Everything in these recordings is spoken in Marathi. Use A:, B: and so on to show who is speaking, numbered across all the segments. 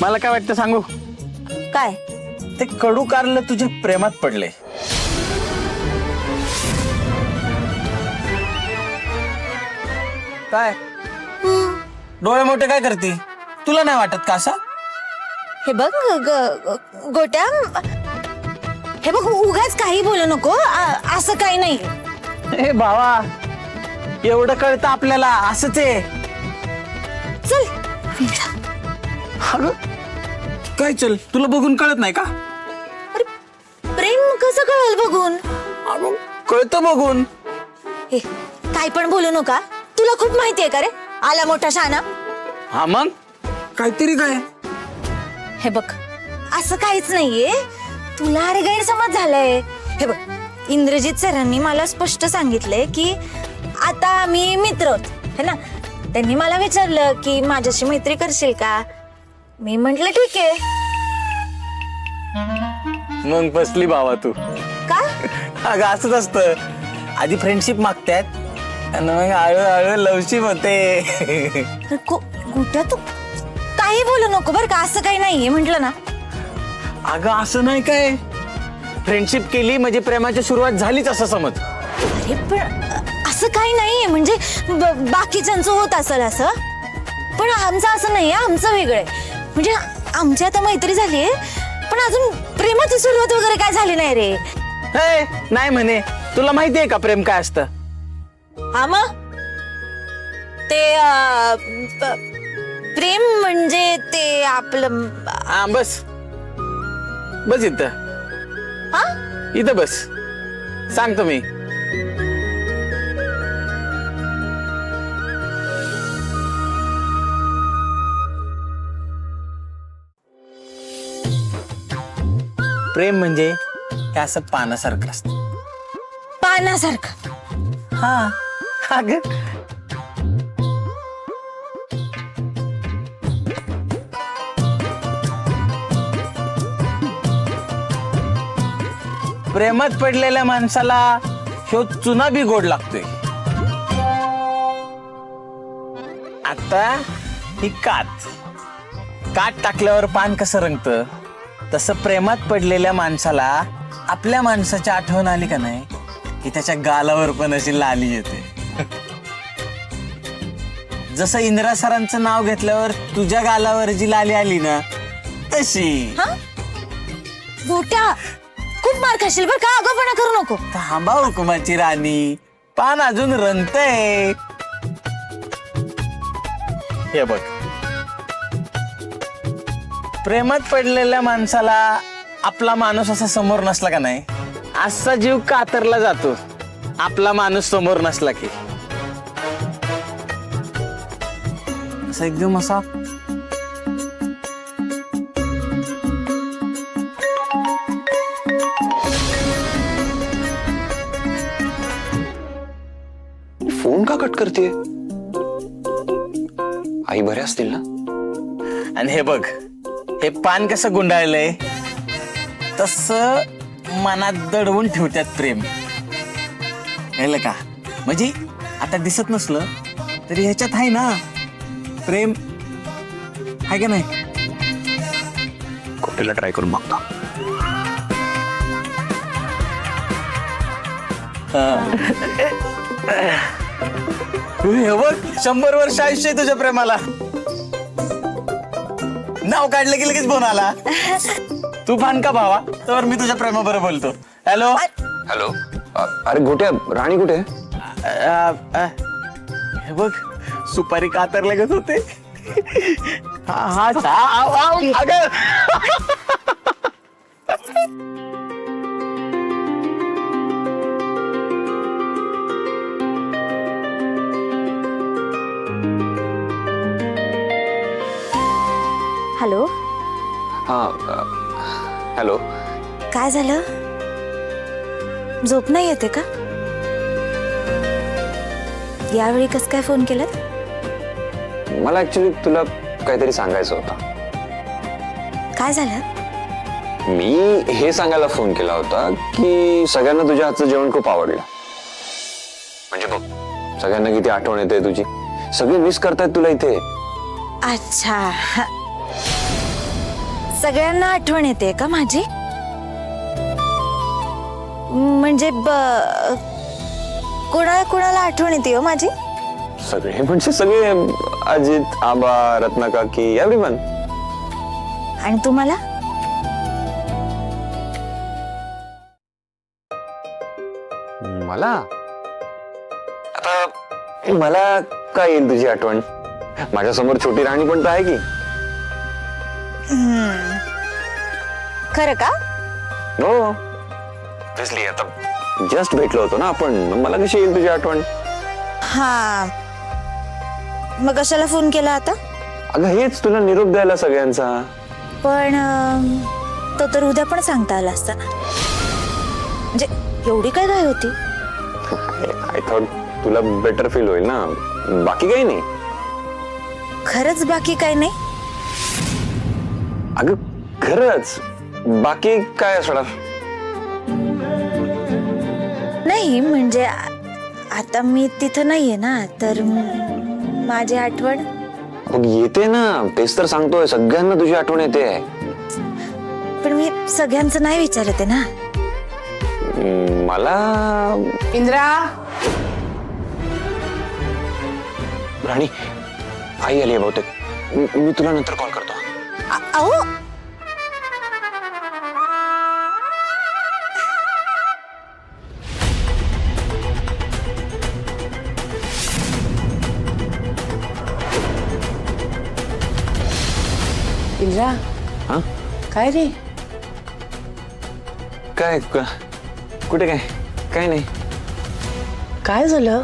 A: मला काय वाटतं सांगू?
B: काय?
A: ते कडू कारलं तुझ्या प्रेमात पडले. काय डोळे मोठे काय करते? तुला नाही वाटत का असं?
B: हे बघ गोट्या, हे बघ उगाच काही बोलू नको. असं काही नाही.
A: हे भावा, एवढं कळतं आपल्याला. असंच आहे.
B: चल.
A: अगं काय चल, तुला बघून कळत नाही का?
B: अरे प्रेम कसं कळेल बघून?
A: अगं कळतं बघून.
B: हे काय पण बोलू नका. तुला खूप माहिती आहे का रे, आला मोठा शहाणा.
A: हा मग काहीतरी काय.
B: हे बघ असं काहीच नाहीये. तुला अरे गैरसमज झालाय. हे बघ इंद्रजित सरांनी मला स्पष्ट सांगितलंय की आता आम्ही मित्र आहोत, है ना. त्यांनी मला विचारलं की माझ्याशी मैत्री करशील का. मी म्हंटल ठीक आहे.
A: मग बसली भावा तू.
B: का?
A: अगं असंच असतं. आधी फ्रेंडशिप मागतात आणि मग हळूहळू लवशिप होते.
B: कुठं तू काही बोलू नको बर का. असं काही नाहीये म्हंटल ना.
A: अगं असं नाही काय, फ्रेंडशिप केली म्हणजे प्रेमाची सुरुवात झालीच असं समज.
B: अरे पण असं काही नाहीये. म्हणजे बाकीच्यांचं होत असेल असं, पण आमचं असं नाहीये. आमचं वेगळं आहे. म्हणजे आमची आता मैत्री झालीये, पण अजून प्रेमाची सुरुवात वगैरे काय झाली नाही रे.
A: हे नाही म्हणे. तुला माहिती आहे का प्रेम काय असतं?
B: हा मग ते प्रेम म्हणजे ते आपलं.
A: हा बस बस इथं.
B: हा
A: इथं बस, सांगतो मी. प्रेम म्हणजे हे असं पानासारखं असतं.
B: पानासारखं.
A: हा अगं प्रेमात पडलेल्या माणसाला ह्यो चुना बी गोड लागतोय. आता ही काट टाकल्यावर पान कसं रंगतं, तसं प्रेमात पडलेल्या माणसाला आपल्या माणसाची आठवण आली का नाही की त्याच्या गालावर पण अशी लाली येते. जसं इंदिरा सरांचं नाव घेतल्यावर तुझ्या गालावर जी लाली आली ना, तशी.
B: गोट्या खूप मार खाशील बर का. आगाऊपणा करू नको.
A: थांबा हुकुमाची राणी, पान अजून रंगतंय. हे बघ, प्रेमात पडलेल्या माणसाला आपला माणूस असा समोर नसला का नाही, असा जीव कातरला जातो आपला माणूस समोर नसला की. असा एकदम असा
C: फोन का कट करते? आई बरे असतील ना?
A: आणि हे बघ, हे पान कसं गुंडाळलंय तसं मनात दडवून ठेवतात प्रेम. कळलं का? म्हणजे आता दिसत नसलं तरी ह्याच्यात आहे ना प्रेम, आहे का नाही?
C: कोटेला ट्राय करून बघतो.
A: हे बघ, 100 वर्ष आयुष्य आहे तुझ्या प्रेमाला. नाव काढलं की लगेच फोन आला. तू फान का भावा, तर मी तुझ्या प्रेमाबरोबर बोलतो. Hello
C: hello. अरे गोट्या, राणी कुठे?
A: हे बघ, सुपारी कातर लगत होते. हा अगं
B: हॅलो.
C: हा हॅलो.
B: काय झालं? झोप नाही येते का? यावेळी कस काय फोन केलात?
C: मला ऍक्च्युली तुला काहीतरी सांगायचं होतं.
B: काय झालं?
C: मी हे सांगायला फोन केला होता की सगळ्यांना तुझ्या हातचं जेवण खूप आवडलं. म्हणजे बघ, सगळ्यांना किती आठवण येते तुझी. सगळे मिस करतायत तुला इथे.
B: अच्छा. सगळ्यांना आठवण येते का माझी? म्हणजे कोणाला कोणाला आठवण येते हो माझी?
C: सगळे म्हणजे सगळे, अजित, आबा, रत्ना काकी, एव्हरीवन.
B: आणि तुम्हाला?
C: मला आता मला काय येईल तुझी आठवण? माझ्यासमोर छोटी राणी पण तर आहे की.
B: खरं का?
C: हो ऑब्विसली, आता जस्ट भेटलो होतो ना आपण, मला कशी येईल तुझी आठवण?
B: हा, मग कशाला फोन केला आता?
C: अगं हेच तुला निरोप द्यायला सगळ्यांचा.
B: पण तो तर उद्या पण सांगता आला असता ना. म्हणजे एवढी काय घाई होती?
C: आय थॉट तुला बेटर फील होईल ना, बाकी काही नाही.
B: खरंच बाकी काय नाही?
C: अगं खरंच बाकी काय असणार?
B: नाही म्हणजे आता मी तिथं नाहीये ना, तर माझी आठवण.
C: मग येते ना, तेच तर सांगतोय, सगळ्यांना तुझी आठवण येते.
B: पण मी सगळ्यांचं नाही विचारते ना.
C: मला
D: इंद्रा,
C: राणी आई आली आहे बहुतेक. मी तुला नंतर कॉल करतो.
B: अहो
D: इंद्रा,
C: हा
D: काय रे?
C: काय कुठे काय? काय नाही.
D: काय झालं?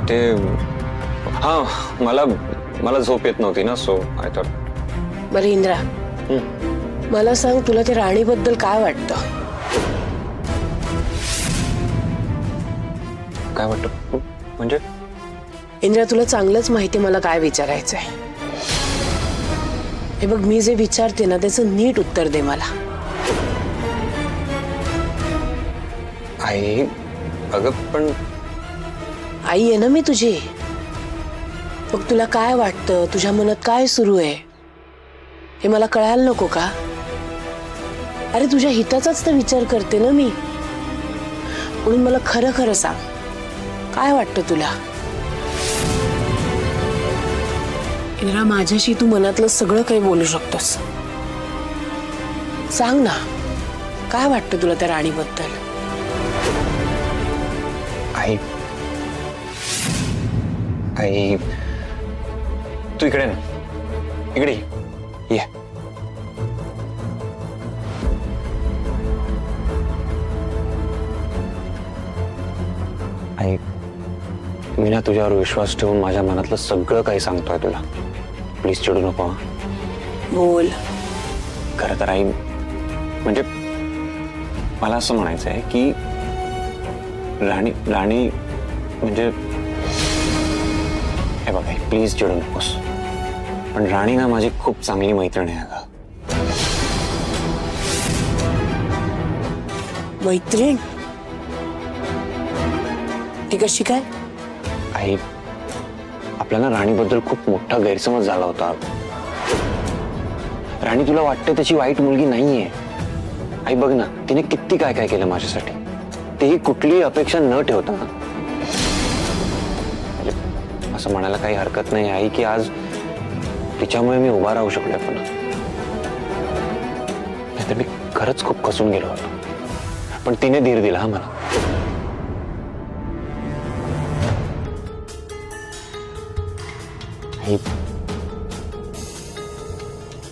C: ते हा मला झोप येत नव्हती ना, सो आय थॉट.
D: बरं इंद्रा, मला सांग, तुला त्या राणीबद्दल काय वाटतं?
C: काय वाटतं म्हणजे?
D: इंद्रा, तुला चांगलंच माहिती मला काय विचारायचंय. हे बघ, मी जे विचारते ना त्याचं नीट उत्तर दे मला.
C: आई अगं पण
D: आई आहे ना मी तुझी. मग तुला काय वाटतं, तुझ्या मनात काय सुरू आहे हे मला कळायला नको का? अरे तुझ्या हिताचाच तर विचार करते ना मी. म्हणून मला खरं खरं सांग, काय वाटतं तुला? इंद्रा, माझ्याशी तू मनातलं सगळं काही बोलू शकतोस. सांग ना, काय वाटतं तुला त्या राणीबद्दल?
C: आई आई तू इकडे ना, इकडे ये. आई मी ना तुझ्यावर विश्वास ठेवून माझ्या मनातलं सगळं काही सांगतोय तुला. प्लीज चिडू नको.
D: बोल.
C: खरं तर आई म्हणजे मला असं म्हणायचं आहे की राणी म्हणजे हे बघ आई, प्लीज चिडू नकोस, पण राणी ना माझी खूप चांगली मैत्रीण आहे. अगं
D: मैत्रीण? ती कशी काय?
C: आई आपल्याला राणीबद्दल खूप मोठा गैरसमज झाला होता. राणी तुला वाटते त्याची वाईट मुलगी नाहीये. आई बघ ना, तिने किती काय काय केलं माझ्यासाठी, तेही कुठलीही अपेक्षा न ठेवता. असं म्हणायला काही हरकत नाही आई की आज तिच्यामुळे मी उभा राहू शकलोय. पण नाहीतर मी खरंच खूप कसून गेलो होतो, पण तिने धीर दिला हा मला. आई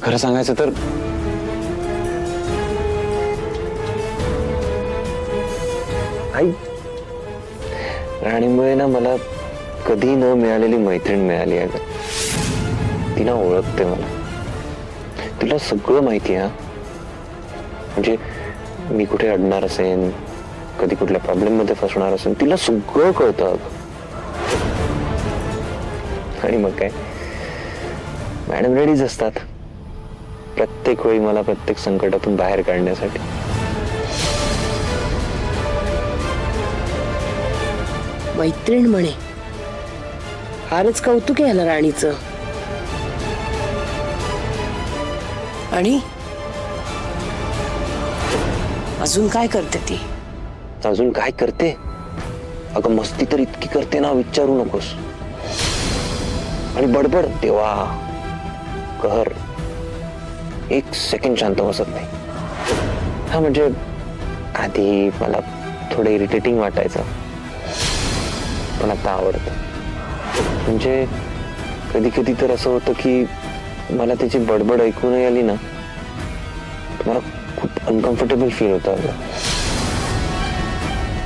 C: खरं सांगायचं तर आई राणीमुळे ना मला कधी न मिळालेली मैत्रीण मिळाली आहे. तिला ओळखते मला, तिला सगळं माहिती आहे. म्हणजे मी कुठे अडणार असेन, कधी कुठल्या प्रॉब्लेम मध्ये फसणार असेल, तिला सगळं कळतं. आणि मग काय, मॅडम रेडीच असतात प्रत्येक वेळी मला प्रत्येक संकटातून बाहेर काढण्यासाठी.
D: मैत्रीण म्हणे, फारच कौतुक आहे याला राणीचं. आणि अजून काय करते ती?
C: अजून काय करते? अगं मस्ती तर इतकी करते ना, विचारू नकोस. आणि बडबड तेव्हा कहर, एक सेकंड शांत बसत नाही. हा म्हणजे आधी मला थोडं इरिटेटिंग वाटायचं, पण आता आवडतं. म्हणजे कधी कधी तर असं होतं की मला त्याची बडबड ऐकू नाही आली ना, मला खूप अनकम्फर्टेबल फील होतं.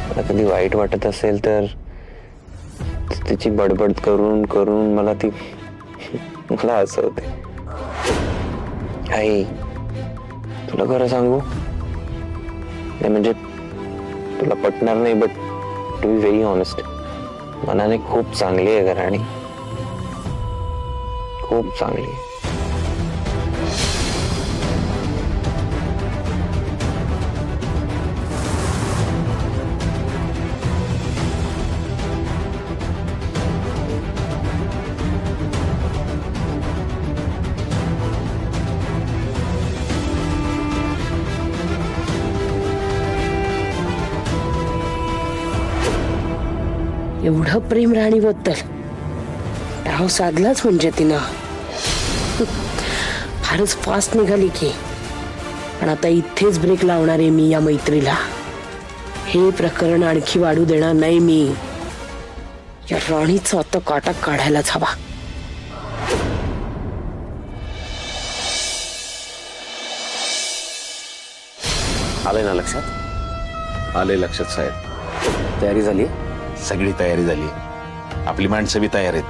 C: मला कधी वाईट वाटत असेल तर त्याची बडबड करून करून मला असं होते. आई, तुला खरं सांगू, नाही म्हणजे तुला पटणार नाही, but to be very honest, मनाने खूप चांगली आहे ग राणी, खूप चांगली आहे.
D: एवढं प्रेम राणीबद्दल डाव साधलाच म्हणजे तिनं. फारच फास्ट निघाली की. पण आता इथेच ब्रेक लावणार आहे मी या मैत्रीला. हे प्रकरण आणखी वाढू देणार नाही मी. या राणीचा आता काटा काढायलाच हवा.
E: आलंय ना लक्षात?
F: आले लक्षात साहेब.
E: तयारी झाली?
F: सगळी तयारी झाली. आपली माणसं बी तयार आहेत.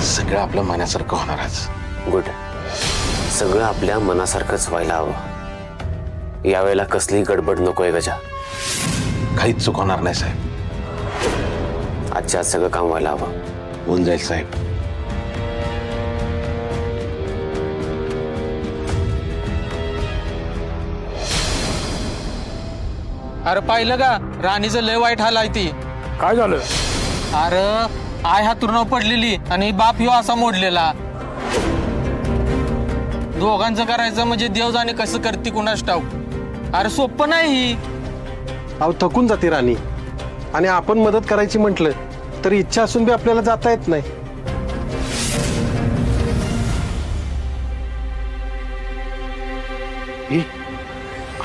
F: सगळं आपलं मनासारखं होणार आज.
E: गुड. सगळं आपल्या मनासारखंच व्हायला हवं. यावेळेला कसली गडबड नकोय गजा.
F: काहीच चूक होणार नाही साहेब.
E: आजच्या आज सगळं काम व्हायला हवं.
F: होऊन जाईल साहेब.
G: अरे पाहिलं का, राणीचं लय वाईट हाल आहे ती.
H: काय झालं?
G: अरे आय हातून पडलेली आणि बाप ह्यो असा मोडलेला. दोघांचं करायचं म्हणजे देव जाणे कसं करते कुणास ठाऊक. अरे सोपं नाही ही.
H: अहो थकून जाते राणी, आणि आपण मदत करायची म्हटलं तर इच्छा असून बी आपल्याला जाता येत नाही.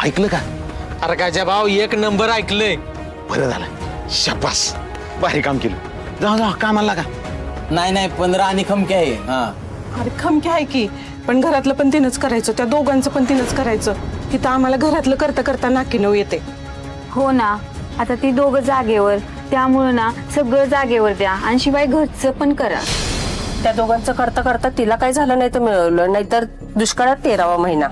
F: ऐकलं का?
G: अरे गाजा भाऊ, एक नंबर ऐकलंय.
F: बरं झालं. शाबास, भारी काम केलं. जा जा कामाला लागा.
A: नाही नाही, 15 आणि खमके आहे. हा,
I: अरे खमकी आहे की, पण घरातलं पण तिनंच करायचं, त्या दोघांचं पण तिनंच करायचं. तिथं आम्हाला घरातलं करता करता नाकी नऊ येते.
B: हो ना, आता ती दोघं जागेवर, त्यामुळं ना सगळं जागेवर द्या, आणि शिवाय घरचं पण करा.
D: त्या दोघांचं करता करता तिला काय झालं नाही तर मिळवलं, नाहीतर दुष्काळात 13वा महिना.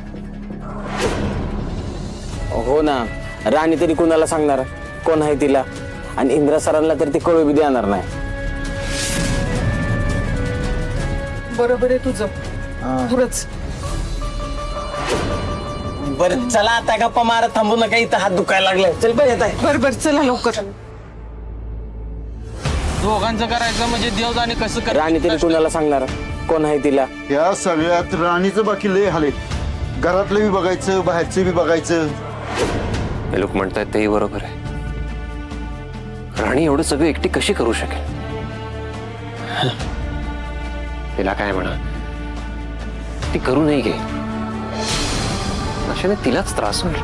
A: हो ना. राणी तरी कुणाला सांगणार, कोण आहे तिला? आणि इंद्रा सरांना तर ती कळू बी देणार नाही.
I: बरोबर आहे तुझं. खरंच.
A: बरं चला आता गप्पा मारत थांबू नका, इथं हात दुखायला लागलाय. चल बरं येत आहे.
I: बर बर, चला लवकर.
G: दोघांचं करायचं म्हणजे देव जाणे कसं कर.
A: राणी तरी कुणाला सांगणार, कोण आहे तिला?
J: या सगळ्यात राणीचं बाकी लय हाले. घरातलं बी बघायचं, बाहेरचं बी बघायचं.
E: हे लोक म्हणतायत तेही बरोबर आहे. राणी एवढं सगळं एकटी कशी करू शकेल? तिला काय म्हणा, ती करू नाही घे. अशाने तिलाच त्रास होईल.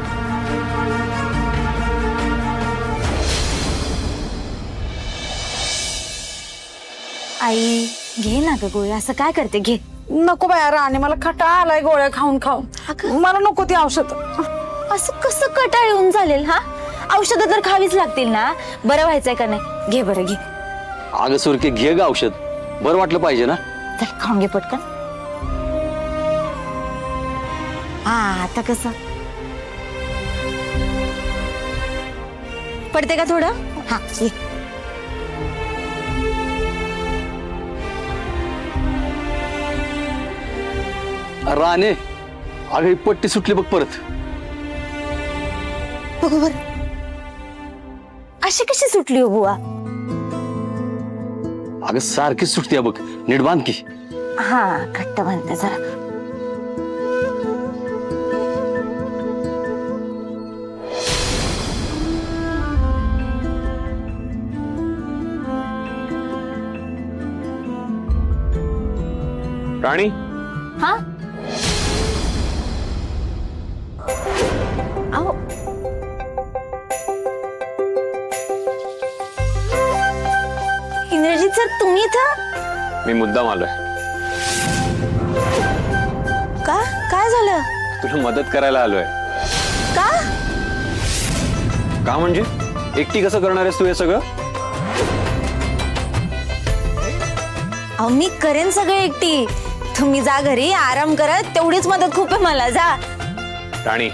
B: आई घे ना ग गोळी, असं काय करते, घे.
I: नको बाया राणी, मला खटा आलाय गोळ्या खाऊन खाऊन. मला नको ती औषध.
B: असं कसं कटाळ येऊन चालेल? हा, औषधं तर खावीच लागतील ना. बरं व्हायचंय का नाही? घे बरं, घे.
K: अगं सुरके, घे ग औषध. बरं वाटलं पाहिजे ना.
B: चल खाऊन घे पटकन. हा, आता कसं पडते का थोडं? हा, ये.
K: राणे, अगं ही पट्टी सुटली बघ परत.
B: बघू बर, अशी कशी सुटली हो बुवा?
K: अगं सारखीच सुटते बघ, नीट बांध की.
B: हा, घट्ट बांधते जरा.
E: राणी
B: हा अहो इंद्रजित सर तुम्ही इथं
E: मी मुद्दाम आलोय.
B: का काय झालं
E: तुला मदत करायला आलोय.
B: का
E: का म्हणजे एकटी कसं करणार आहेस तू हे सगळं?
B: अहो मी करेन सगळं एकटी. तुम्ही जा घरी आराम करा, तेवढीच मदत खूप आहे मला. जा.
E: राणी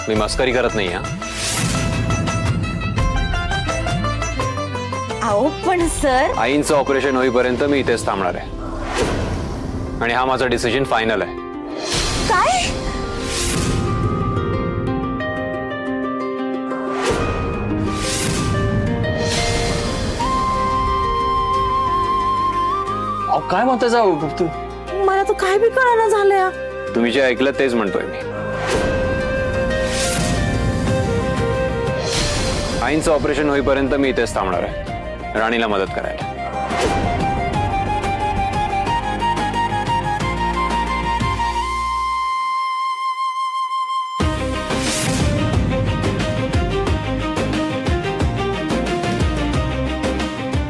E: मी मस्करी करत नाही. हा
B: अहो पण सर
E: आईंचं ऑपरेशन होईपर्यंत मी इथेच थांबणार आहे आणि हा माझा डिसिजन फायनल आहे.
B: काय
E: अहो काय म्हणता जाऊ तू?
I: मला तर काय बी कळना झालंय.
E: तुम्ही जे ऐकलं तेच म्हणतोय मी. आईंचं ऑपरेशन होईपर्यंत मी इथेच थांबणार आहे राणीला मदत करायला.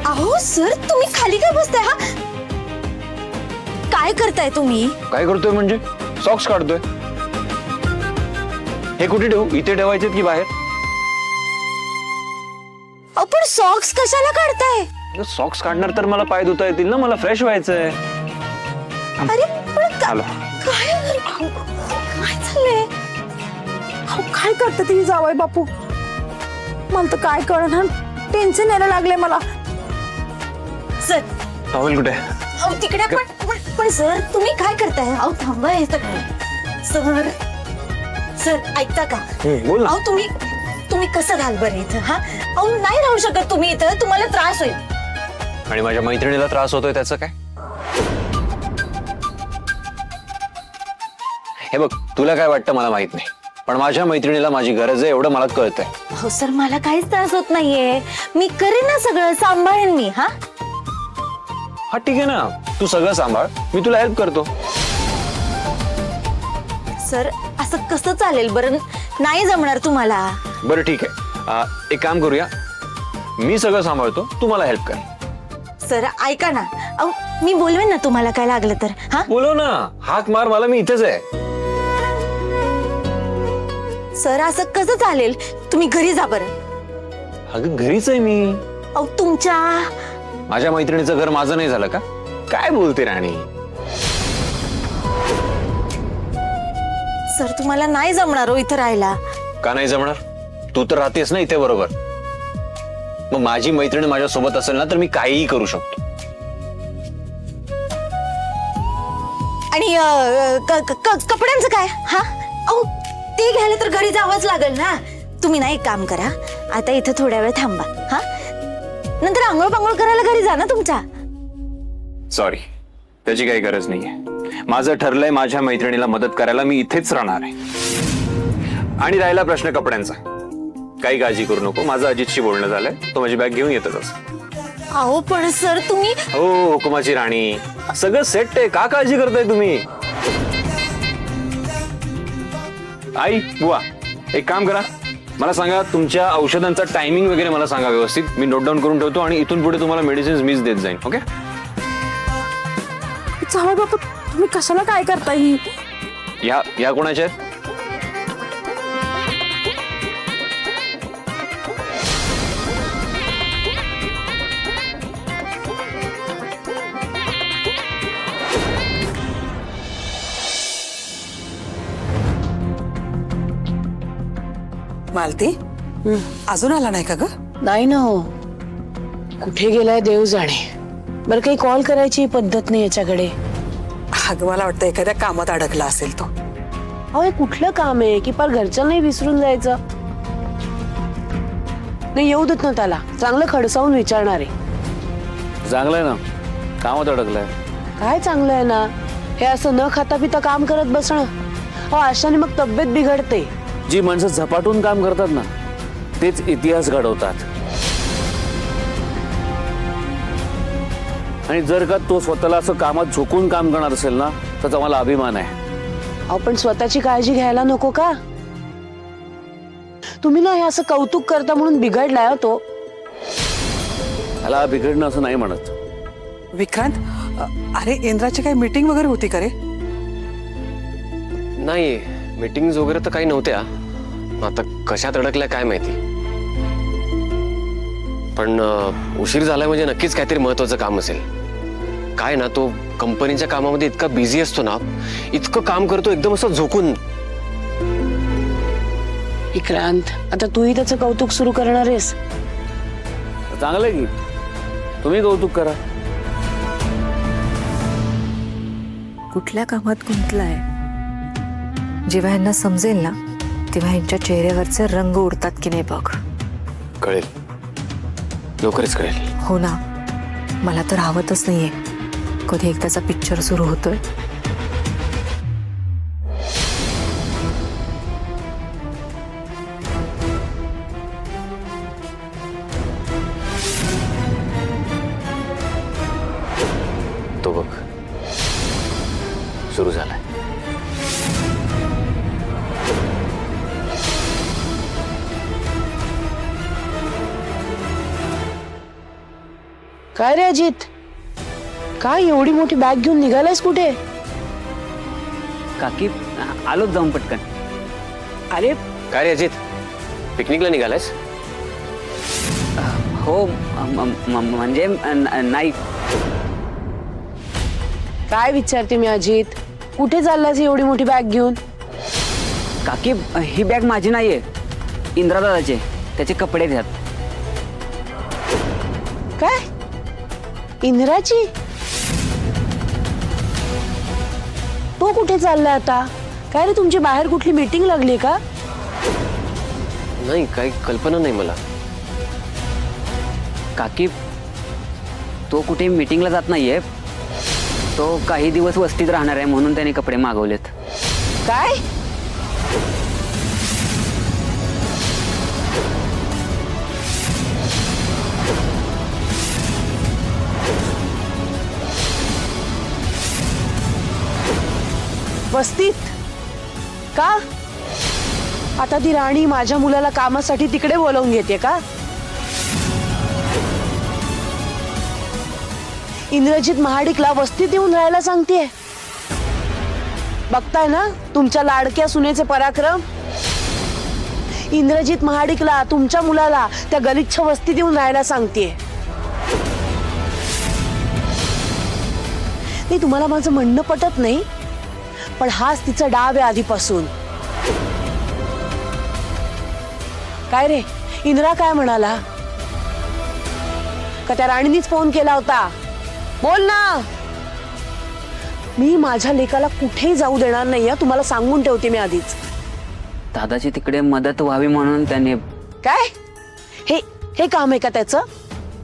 B: अहो सर तुम्ही खाली काय बसताय? हा काय करताय तुम्ही?
E: काय करतोय म्हणजे सॉक्स काढतोय. हे कुठे ठेवू? इथे ठेवायचे की बाहेर?
B: अहो पण सॉक्स कशाला काढताय?
E: सॉक्स काढणार तर मला पाय धुता येतील ना. मला फ्रेश व्हायचंय.
B: अरे पण
E: आलो.
B: काय काय चाललंय?
I: काय करते ती जावई बापू? मला तर काय कळणार, टेन्शन यायला लागले मला.
B: सर
E: टॉवेल कुठे?
B: अहो तिकडे पण सर तुम्ही काय करताय? अहो थांबा हे सर सर ऐकता का?
E: बोल ना.
B: अहो तुम्ही कसं घाल बरं इथं? हा अहो नाही राहू शकत तुम्ही इथं, तुम्हाला त्रास होईल.
E: आणि माझ्या मैत्रिणीला त्रास होतोय त्याचं काय? हे बघ तुला काय वाटतं मला माहित नाही, पण माझ्या मैत्रिणीला माझी गरज आहे एवढं मला कळतंय.
B: हो सर मला काहीच त्रास होत नाहीये. मी करेन ना सगळं, सांभाळेन मी. हा
E: हा ठीक आहे ना, तू सगळं सांभाळ, मी तुला हेल्प करतो.
B: सर असं कसं चालेल बरं? नाही जमणार तुम्हाला.
E: बरं ठीक आहे, एक काम करूया, मी सगळं सांभाळतो, तू मला हेल्प कर.
B: सर ऐका ना, अहो मी बोलवेन ना तुम्हाला काय लागलं तर. हा
E: बोलव ना, हाक मार मला, मी इथेच आहे.
B: सर असं कसं चालेल? तुम्ही घरी जा बरं.
E: अगं घरीच आहे मी.
B: अहो तुमच्या
E: माझ्या मैत्रिणीचं घर माझं नाही झालं का? काय बोलते राणी?
B: सर तुम्हाला नाही जमणार हो इथं राहायला.
E: का नाही जमणार? तू तर राहतेस ना इथे बरोबर. मग माझी मैत्रीण माझ्या सोबत असेल ना तर मी काहीही करू शकतो.
B: आणि कपड्यांचं काय? हा अहो ते घ्यायला तर घरी जावंच लागेल ना. तुम्ही ना एक काम करा, आता इथं थोड्या वेळ थांबा. हा नंतर आंघोळ पांघोळ करायला घरी जा ना तुमच्या.
E: सॉरी, त्याची काही गरज नाहीये. माझं ठरलंय माझ्या मैत्रिणीला मदत करायला मी इथेच राहणार आहे. आणि राहिला प्रश्न कपड्यांचा, काही काळजी करू नको, माझं अजितशी बोलणं झालंय, तो माझी बॅग घेऊन येतच.
B: अहो पण सर तुम्ही.
E: हो हुकुमाची राणी, सगळं सेट आहे, का काळजी करताय तुम्ही? आई बुवा एक काम करा, मला सांगा तुमच्या औषधांचा टायमिंग वगैरे मला सांगा व्यवस्थित, मी नोट डाऊन करून ठेवतो आणि इथून पुढे तुम्हाला मेडिसिन मीच देत जाईन. ओके?
I: जावई बापू तुम्ही कशाला काय करताय? ही
E: या कोणाच्या आहेत?
L: मालती अजून आला नाही का ग?
D: नाही ना हो, कुठे गेलाय देव जाणे. बरं काही कॉल करायची पद्धत नाही याच्याकडे.
L: अगं मला वाटतं एखाद्या कामात अडकला असेल तो.
D: अहो हे कुठलं काम आहे की पार घरच्या नाही विसरून जायचं? नाही येऊ देत ना त्याला, चांगलं खडसावून विचारणार आहे.
K: चांगलंय ना, कामात अडकलाय.
D: काय चांगलं आहे ना, हे असं न खाता पिता काम करत बसणं. अहो अशाने मग तब्येत बिघडते.
K: जी माणसं झपाटून काम करतात ना तेच इतिहास घडवतात. आणि जर का तो स्वतःला असं कामात झोकून काम करणार असेल ना, त्याचा मला अभिमान आहे.
D: अहो पण स्वतःची काळजी घ्यायला नको का? तुम्ही ना हे असं कौतुक करता म्हणून बिघडलाय हो तो.
K: त्याला बिघडणं असं नाही म्हणत.
L: विक्रांत, अरे इंद्राची काही मीटिंग वगैरे होती का रे?
C: नाही, मीटिंग वगैरे तर काही नव्हत्या. आता कशात अडकल्या काय माहिती. पण उशीर झालाय म्हणजे नक्कीच काहीतरी महत्वाचं काम असेल. काय ना, तो कंपनीच्या कामामध्ये इतका बिझी असतो ना, इतकं काम करतो एकदम असं झोकून.
D: विक्रांत, आता तूही त्याचं कौतुक सुरू करणार आहेस?
K: चांगलं आहे की, तुम्ही कौतुक करा.
B: कुठल्या कामात गुंतलाय? जेव्हा ह्यांना समजेल ना, तेव्हा ह्यांच्या चेहऱ्यावरचे रंग उडतात की नाही बघ.
C: कळेल, लवकरच कळेल.
B: हो ना, मला तर आवडतच नाहीये कधी एकदाचा पिक्चर सुरू होतोय.
C: तो बघ सुरू झालाय.
D: काय रे अजित, काय एवढी मोठी बॅग घेऊन निघालायस कुठे?
K: काकी आलोच जाऊन पटकन.
D: अरे
C: काय रे अजित, पिकनिकला निघालायस?
K: हो म्हणजे नाही.
D: काय विचारते मी अजित, कुठे चाललास एवढी मोठी बॅग घेऊन?
K: काकी ही बॅग माझी नाहीये, इंद्रादादाचे. त्याचे कपडे द्यात.
D: काय, इंद्राची? तो कुठे चाललाय आता? काय रे, तुमची बाहेर कुठली मीटिंग लागली का?
C: नाही, काही कल्पना नाही मला.
K: काकी तो कुठे मीटिंगला जात नाहीये, तो काही दिवस वस्तीत राहणार आहे म्हणून त्याने कपडे मागवलेत.
D: काय? वस्तीत का? आता ती राणी माझ्या मुलाला कामासाठी तिकडे बोलावून घेते का? इंद्रजित महाडिकला वस्तीत येऊन राहायला सांगतेय. बघताय ना तुमच्या लाडक्या सुनेचे पराक्रम. इंद्रजित महाडिकला तुमच्या मुलाला त्या गलिच्छ वस्तीत येऊन राहायला सांगतेय. नाही, तुम्हाला माझं म्हणणं पटत नाही, पण हाच तिचा डाव आहे आधीपासून. काय रे, इंद्रा काय म्हणाला? का त्या राणीनीच फोन केला होता? बोल ना. मी माझ्या लेकाला कुठेही जाऊ देणार नाही, तुम्हाला सांगून ठेवते मी आधीच.
K: दादाची तिकडे मदत व्हावी म्हणून त्याने.
D: काय? हे काम आहे का त्याचं?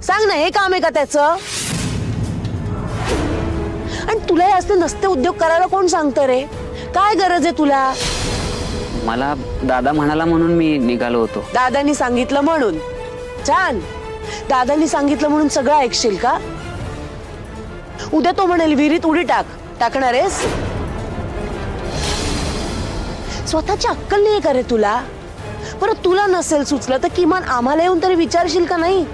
D: सांग ना, हे काम आहे का त्याचं? आणि तुला हे असले नसते उद्योग करायला कोण सांगतं रे? काय गरज आहे तुला?
K: मला दादा म्हणाला म्हणून मी निघालो होतो.
D: दादानी सांगितलं म्हणून? छान. दादानी सांगितलं म्हणून सगळं ऐकशील का? उद्या तो म्हणेल विहिरीत उडी टाकणार आहेस? स्वतःची अक्कल नाही का रे तुला? परत तुला नसेल सुचलं तर किमान आम्हाला येऊन तरी विचारशील का नाही?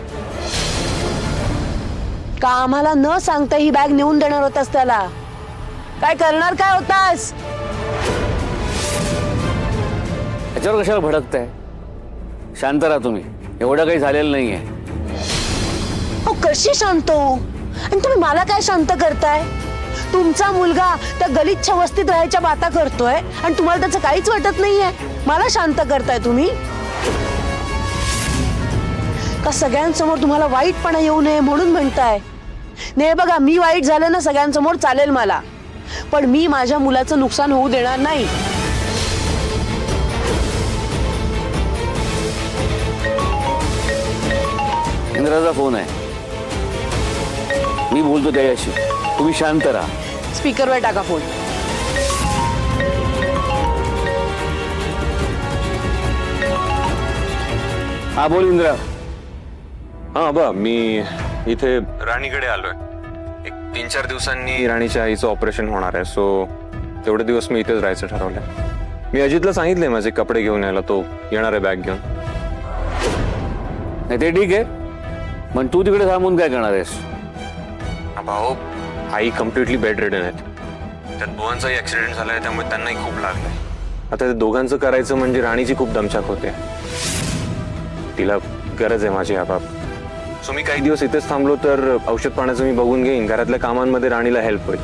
D: का आम्हाला न सांगता ही बॅग नेऊन देणार होतास त्याला? काय करणार काय होतास?
K: त्याच्यावर कशाला भडकताय? शांत राहा तुम्ही, एवढं काही झालेलं नाहीये.
D: हो, कशी शांत हो? आणि तुम्ही मला काय शांत करताय? तुमचा मुलगा त्या गलिच्छ वस्तीत राहायच्या बाता करतोय आणि तुम्हाला त्याचं काहीच वाटत नाहीये. मला शांत करताय तुम्ही? का सगळ्यांसमोर तुम्हाला वाईटपणा येऊ नये म्हणून म्हणताय? नाही बघा, मी वाईट झालं ना सगळ्यांसमोर चालेल मला, पण मी माझ्या मुलाचं नुकसान होऊ देणार नाही.
K: इंद्राचा फोन आहे, मी बोलतो त्याच्याशी. तुम्ही शांत राहा.
D: स्पीकरवर टाका फोन.
K: हा बोल इंद्रा.
E: हा बा, मी इथे राणीकडे आलोय. 3-4 दिवसांनी राणीच्या आईचं ऑपरेशन होणार आहे, सो तेवढे दिवस मी इथेच राहायचं ठरवलंय. मी अजितला सांगितलंय माझे कपडे घेऊन यायला, तो येणार आहे बॅग घेऊन.
M: नाही ते ठीक आहे, पण तू तिकडे थांबून काय करणार आहेस?
E: भाऊ, आई कम्प्लिटली बेड रिडन आहेत. त्यात दोघांचाही ऍक्सिडेंट झालाय, त्यामुळे त्यांनाही खूप लागलंय. आता ते दोघांचं करायचं म्हणजे राणीची खूप दमछाक होते. तिला गरज आहे माझी आबाप. सो मी काही दिवस इथेच थांबलो तर औषध पाण्याचं मी बघून घेईन, घरातल्या कामांमध्ये राणीला हेल्प होईल.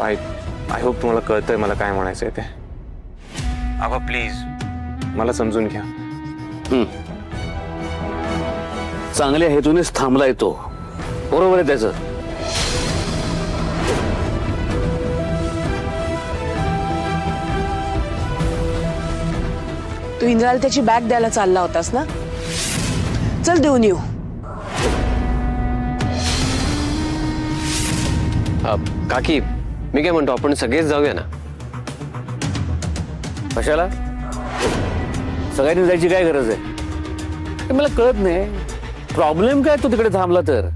E: आय होप तुम्हाला कळतंय मला काय म्हणायचंय ते. आबा प्लीज मला समजून घ्या.
M: चांगल्या हेतूनेच थांबलाय तो, बरोबर आहे त्याचं.
D: तू इंद्राला त्याची बॅग द्यायला चालला होतास ना? चल देऊन येऊ.
C: काकी, मी काय म्हणतो, आपण सगळेच जाऊया ना?
M: कशाला? सगळ्यांनी जायची काय गरज आहे? हे मला कळत नाही. प्रॉब्लेम काय तू तिकडे थांबला तर?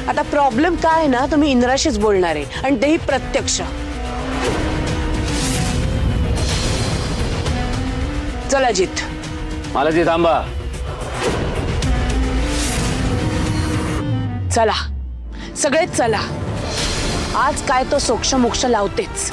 D: आता प्रॉब्लेम काय आहे ना, तुम्ही इंद्राशीच बोलणार आहे, आणि तेही प्रत्यक्ष. चल अजित.
M: मला ते थांबा.
D: चला सगळेच चला. आज काय तो सोक्ष मोक्ष लावतेच.